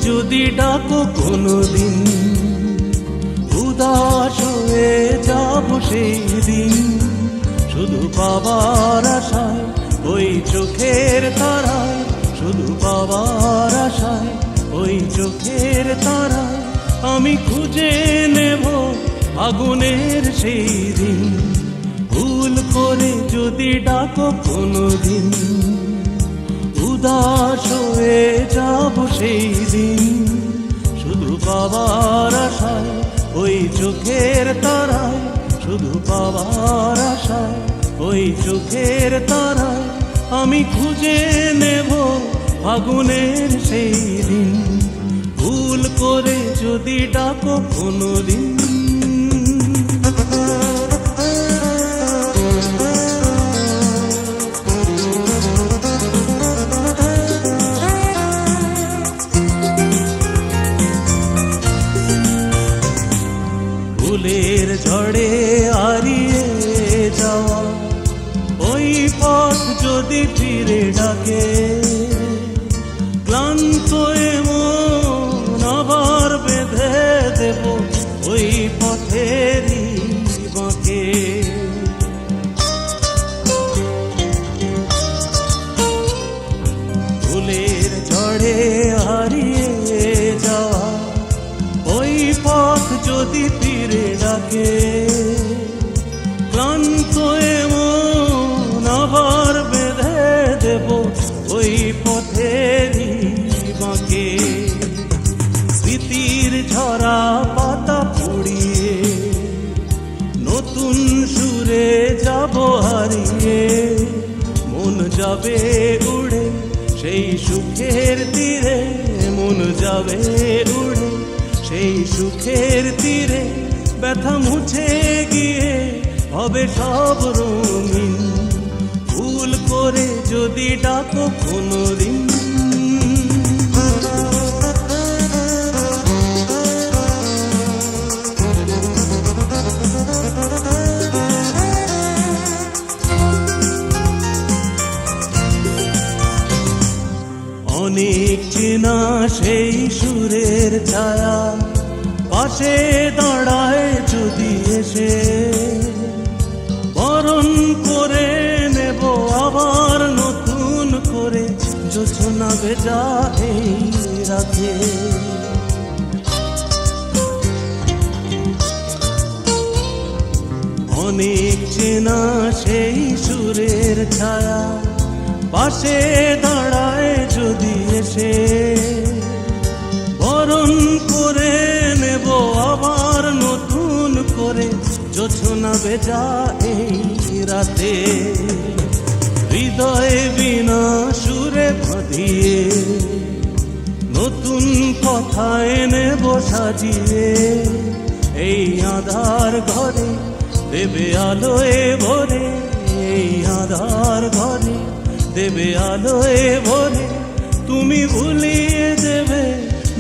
যদি ডাকো কোনোদিন, উদাস হয়ে যাব সেই দিন, শুধু পাবার আশায় ওই চোখের তারায়, শুধু পাবার আশায় ওই চোখের তারায় আমি খুঁজে নেব আগুনের সেই দিন। ভুল করে যদি ডাকো কোনোদিন, উদাস হয়ে যাব সেই দিন, শুধু পাবার আশায় ওই চোখের তারায়, শুধু পাবার আশায় ওই চোখের তারায় আমি খুঁজে নেব আগুনের সেই দিন। ভুল করে যদি ডাকো কোনোদিন। ফুলের ঝড়ে হারিয়ে যাওয়া ওই পথ যদি ফিরে ডাকে, ক্লান্ত মন আবার বেঁধে দেব ওই পথেরই বাঁকে। ফুলের ঝড়ে হারিয়ে যাওয়া ওই পথ যদি ফিরে ডাকে, ক্লান্ত মন আবার বেঁধে দেব ওই পথেরই বাঁকে। স্মৃতির ঝরা পাতা পুড়িয়ে নতুন সুরে যাব হারিয়ে, মন যাবে উড়ে সেই সুখের তীরে, মন যাবে উড়ে সেই সুখের তীরে। ব্যথা মুছে গিয়ে হবে সব রঙিন, ভুল করে যদি ডাকো কোনোদিন। অনেক চেনা সেই সুরের ছায়া পাশে দাঁড়ায় যদি এসে, বরণ করে নেব আবার নতুন করে জোছনা ভেজা এই রাতে। অনেক চেনা সেই সুরের ছায়া পাশে দাঁড়ায় যদি এসে, বরণ করে নেব আবার নতুন করে জোছনা ভেজা এই রাতে। হৃদয়ে বিনা সুরে বাঁধিয়ে নতুন কথায় নেব সাজিয়ে, এই আধার ঘরে দেবে আলোয় ভরে, এই আধার ঘরে দেবে আলোয় ভরে। তুমি ভুলিয়ে দেবে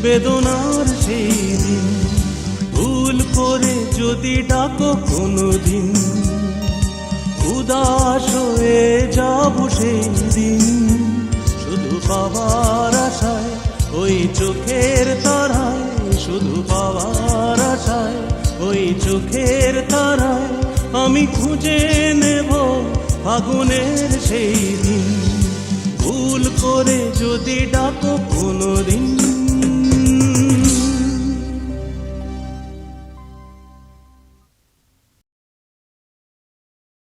বেদনার সেই দিন, ভুল করে যদি ডাকো কোনোদিন, উদাস হয়ে যাব সেই দিন, শুধু পাবার আশায় ওই চোখের তারায়, শুধু পাবার আশায় ওই চোখের তারায় আমি খুঁজে নেব আগুনের সেই দিন। ভুল করে যদি ডাকো কোনোদিন।